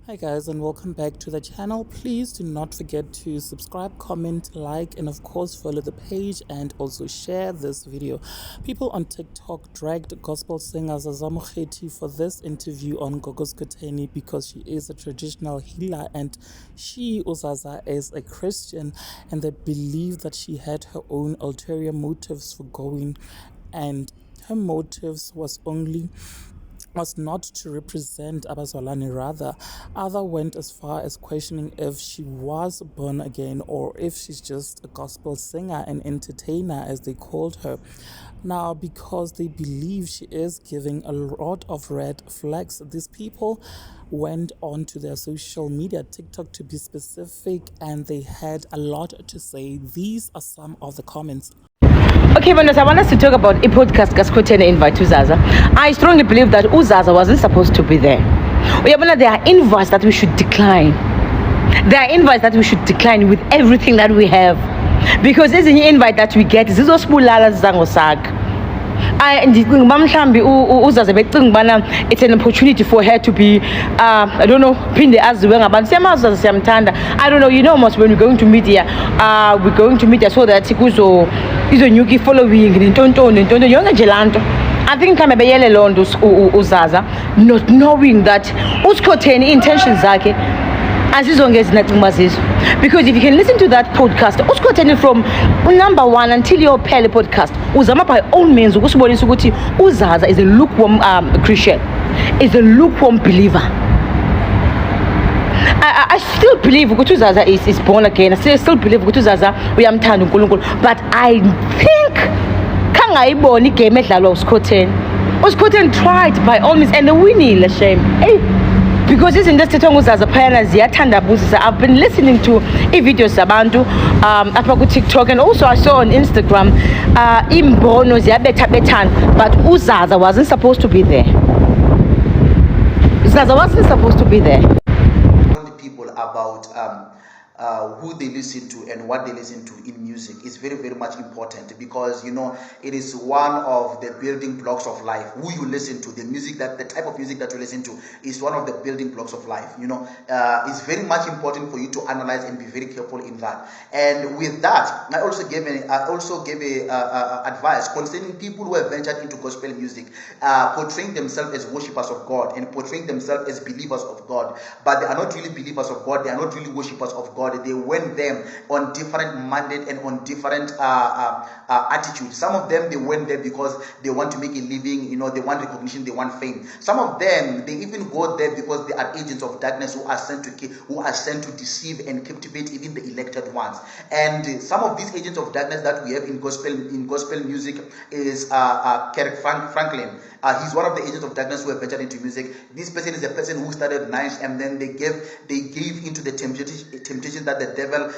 Hi guys, and welcome back to the channel. Please do not forget to subscribe, comment, like, and of course follow the page and also share this video. People on TikTok dragged gospel singer Zaza for this interview on Gogo Skhotheni because she is a traditional healer and she, Zaza, is a Christian, and they believe that she had her own ulterior motives for going, and her motives was not to represent Abazalwane. Rather, Other went as far as questioning if she was born again or if she's just a gospel singer and entertainer, as they called her. Now, because they believe she is giving a lot of red flags, these people went on to their social media, TikTok to be specific, and they had a lot to say. These are some of the comments. Okay, Manos, I want us to talk about a podcast Skhotheni invite to Zaza. I strongly believe that Zaza wasn't supposed to be there. There are invites that we should decline. There are invites that we should decline with everything that we have. Because there's an invite that we get, it's an opportunity for her to be I don't know, I don't know, most when we're going to media so that nyuki following I think Zaza, not knowing that Skhotheni intentions zakhe because if you can listen to that podcast Skhotheni from number 1 until your pele podcast uzama by all means ukusibonisa ukuthi Zaza is a lukewarm Christian, is a lukewarm believer. I still believe ukuthi Zaza is born again. I still believe ukuthi Zaza uyamthanda uNkulunkulu, but I think kangayibona igame edlalwa uSkhotheni tried by all means and winning shame. Hey, because izinto esithethwa nguZaza phayana ziyathandabuzisa. I've been listening to videos zabantu apha ku-TikTok, and also I saw on Instagram imbono ziyabethabethana, but uZaza wasn't supposed to be there. Zaza wasn't supposed to be there. People about who they listen to and what they listen to in music is very, very much important, because it is one of the building blocks of life. Who you listen to, the type of music that you listen to is one of the building blocks of life. It's very much important for you to analyze and be very careful in that. And with that, I also gave advice concerning people who have ventured into gospel music, portraying themselves as worshippers of God and portraying themselves as believers of God, but they are not really believers of God. They are not really worshippers of God. They went them on different mandate and on different attitudes. Some of them, they went there because they want to make a living, they want recognition, they want fame. Some of them, they even go there because they are agents of darkness who are sent to deceive and captivate even the elected ones. And some of these agents of darkness that we have in gospel music is Franklin. He's one of the agents of darkness who have ventured into music. This person is a person who started nice, and then they gave into the temptation that the devil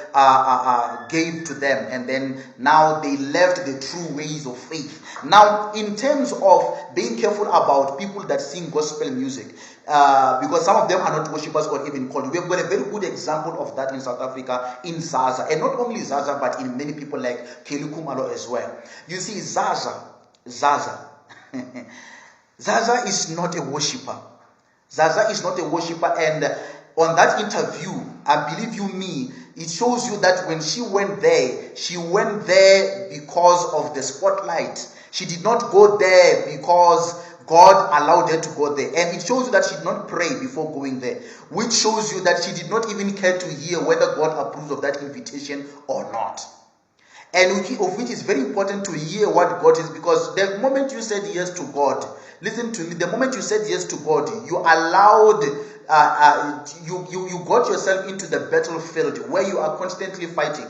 gave to them, and then now they left the true ways of faith. Now, in terms of being careful about people that sing gospel music, because some of them are not worshippers or even called. We have got a very good example of that in South Africa, in Zaza, and not only Zaza, but in many people like Kelly Kumalo as well. You see, Zaza Zaza is not a worshipper. Zaza is not a worshipper, and on that interview, I believe it shows you that when she went there because of the spotlight. She did not go there because God allowed her to go there. And it shows you that she did not pray before going there, which shows you that she did not even care to hear whether God approves of that invitation or not. And of which is very important to hear what God is, because the moment you said yes to God, listen to me, the moment you said yes to God, you allowed, you got yourself into the battlefield where you are constantly fighting.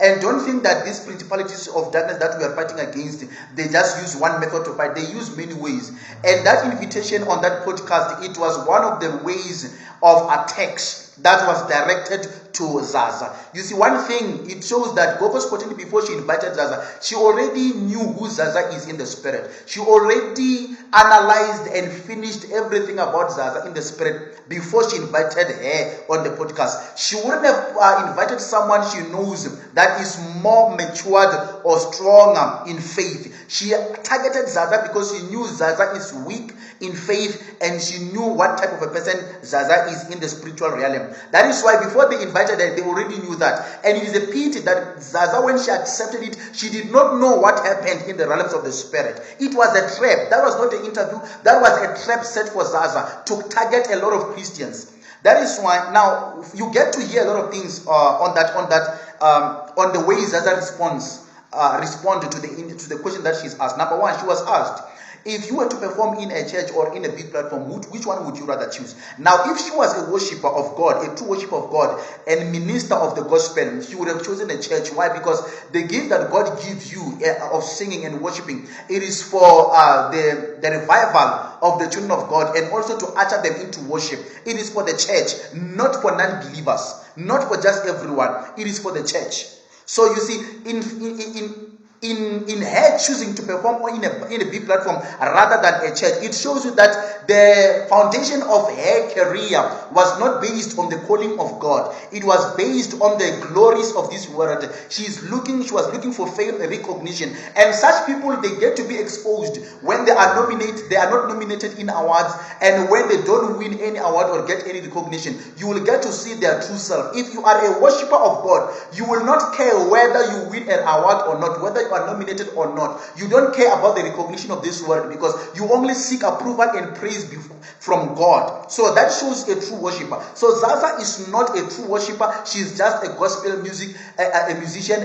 And don't think that these principalities of darkness that we are fighting against, they just use one method to fight. They use many ways. And that invitation on that podcast, it was one of the ways of attacks that was directed to Zaza. You see, one thing, it shows that Gogo Skhotheni, before she invited Zaza, she already knew who Zaza is in the spirit. She already analyzed and finished everything about Zaza in the spirit before she invited her on the podcast. She wouldn't have invited someone she knows that is more matured or stronger in faith. She targeted Zaza because she knew Zaza is weak in faith, and she knew what type of a person Zaza is in the spiritual realm. That is why before they invited her, they already knew that. And it is a pity that Zaza, when she accepted it, she did not know what happened in the realms of the spirit. It was a trap. That was not an interview. That was a trap set for Zaza to target a lot of Christians. That is why now you get to hear a lot of things on the way Zaza responded to the question that she's asked. Number one, she was asked, if you were to perform in a church or in a big platform, which one would you rather choose? Now, if she was a worshiper of God, a true worshiper of God, and minister of the gospel, she would have chosen a church. Why? Because the gift that God gives you of singing and worshiping, it is for the revival of the children of God, and also to usher them into worship. It is for the church, not for non-believers, not for just everyone. It is for the church. So you see, in her choosing to perform in a big platform rather than a church, it shows you that the foundation of her career was not based on the calling of God. It was based on the glories of this world. She was looking for fame and recognition. And such people, they get to be exposed when they are nominated. They are not nominated in awards, and when they don't win any award or get any recognition, you will get to see their true self. If you are a worshiper of God, you will not care whether you win an award or not, whether you are nominated or not. You don't care about the recognition of this world, because you only seek approval and praise from God. So that shows a true worshiper. So Zaza is not a true worshiper. She is just a gospel musician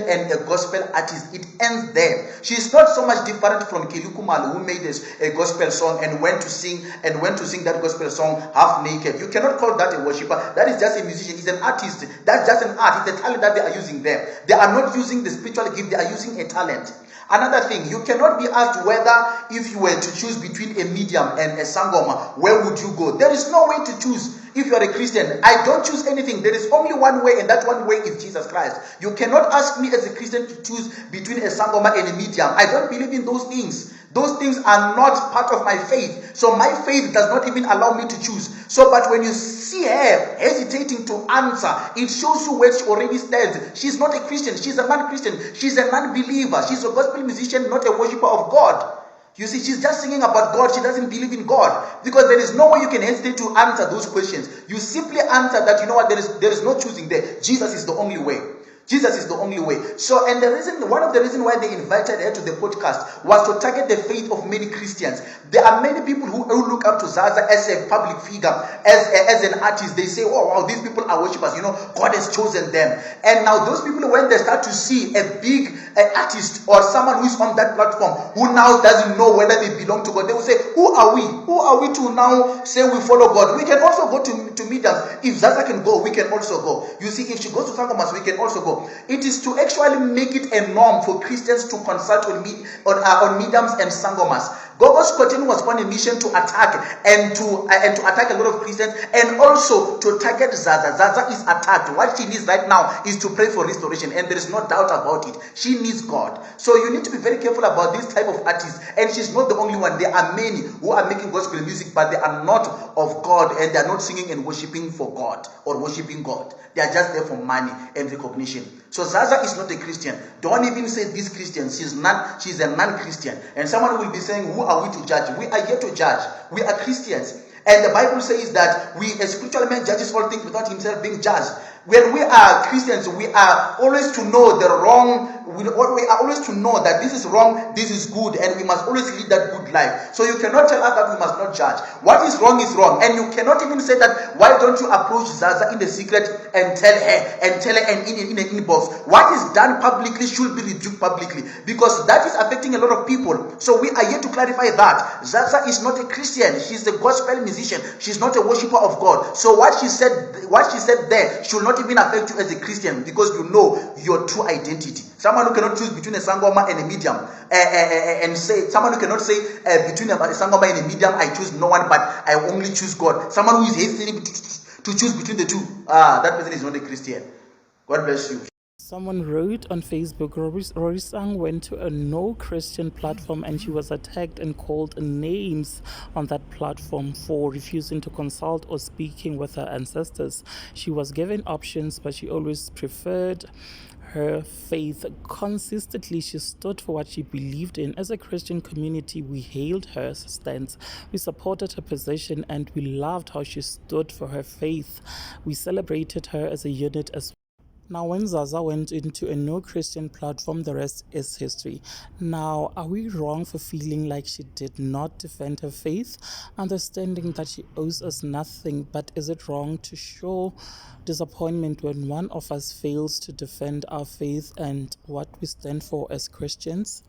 and a gospel artist. It ends there. She is not so much different from Kelukumalu, who made a gospel song and went to sing that gospel song half naked. You cannot call that a worshiper. That is just a musician. He's an artist. That's just an art. It's a talent that they are using there. They are not using the spiritual gift. They are using a talent. Another thing, you cannot be asked whether, if you were to choose between a medium and a sangoma, where would you go? There is no way to choose. If you are a Christian, I don't choose anything. There is only one way, and that one way is Jesus Christ. You cannot ask me as a Christian to choose between a sangoma and a medium. I don't believe in those things. Those things are not part of my faith. So my faith does not even allow me to choose. So, but when you see her hesitating to answer, it shows you where she already stands. She's not a Christian. She's a non-Christian. She's a non-believer. She's a gospel musician, not a worshiper of God. You see, she's just singing about God. She doesn't believe in God. Because there is no way you can hesitate to answer those questions. You simply answer that, you know what, there is no choosing there. Jesus is the only way. Jesus is the only way. So, and one of the reasons why they invited her to the podcast was to target the faith of many Christians. There are many people who look up to Zaza as a public figure, as an artist. They say, oh wow, these people are worshippers. You know, God has chosen them. And now those people, when they start to see a big artist or someone who is on that platform who now doesn't know whether they belong to God, they will say, who are we? Who are we to now say we follow God? We can also go to mediums. If Zaza can go, we can also go. You see, if she goes to Sangomas, we can also go. It is to actually make it a norm for Christians to consult on mediums and sangomas. Gogo Skhotheni was on a mission to attack and to attack a lot of Christians, and also to target Zaza. Zaza is attacked. What she needs right now is to pray for restoration, and there is no doubt about it. She needs God. So you need to be very careful about this type of artists. And she's not the only one. There are many who are making gospel music, but they are not of God, and they are not singing and worshiping for God or worshiping God. They are just there for money and recognition. So Zaza is not a Christian. Don't even say this Christian. She's a non-Christian. And someone will be saying, who are we to judge? We are here to judge. We are Christians. And the Bible says that a spiritual man judges all things without himself being judged. When we are Christians, we are always to know the wrong. We are always to know that this is wrong, this is good, and we must always lead that good life. So you cannot tell us that we must not judge. What is wrong is wrong. And you cannot even say that, why don't you approach Zaza in the secret and tell her in an inbox. What is done publicly should be rebuked publicly, because that is affecting a lot of people. So we are here to clarify that. Zaza is not a Christian. She's a gospel musician. She's not a worshiper of God. So what she said there should not even affect you as a Christian, because you know your true identity. Someone who cannot choose between a sangoma and a medium, and say, someone who cannot say between a sangoma and a medium, I choose no one, but I only choose God. Someone who is hesitant to choose between the two, that person is not a Christian. God bless you. Someone wrote on Facebook, Rorisang went to a no Christian platform and she was attacked and called names on that platform for refusing to consult or speaking with her ancestors. She was given options, but she always preferred her faith. Consistently, she stood for what she believed in. As a Christian community, we hailed her stance. We supported her position and we loved how she stood for her faith. We celebrated her as a unit as well. Now, when Zaza went into a no Christian platform, the rest is history. Now, are we wrong for feeling like she did not defend her faith, understanding that she owes us nothing? But is it wrong to show disappointment when one of us fails to defend our faith and what we stand for as Christians?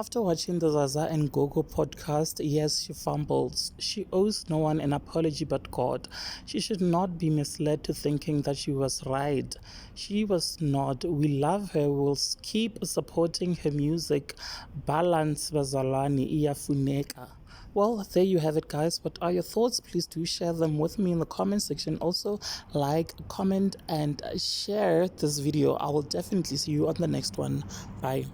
After watching the Zaza and Gogo podcast, yes, she fumbles. She owes no one an apology but God. She should not be misled to thinking that she was right. She was not. We love her. We'll keep supporting her music. Balance bazalwane iyafuneka. Well, there you have it, guys. What are your thoughts? Please do share them with me in the comment section. Also, like, comment, and share this video. I will definitely see you on the next one. Bye.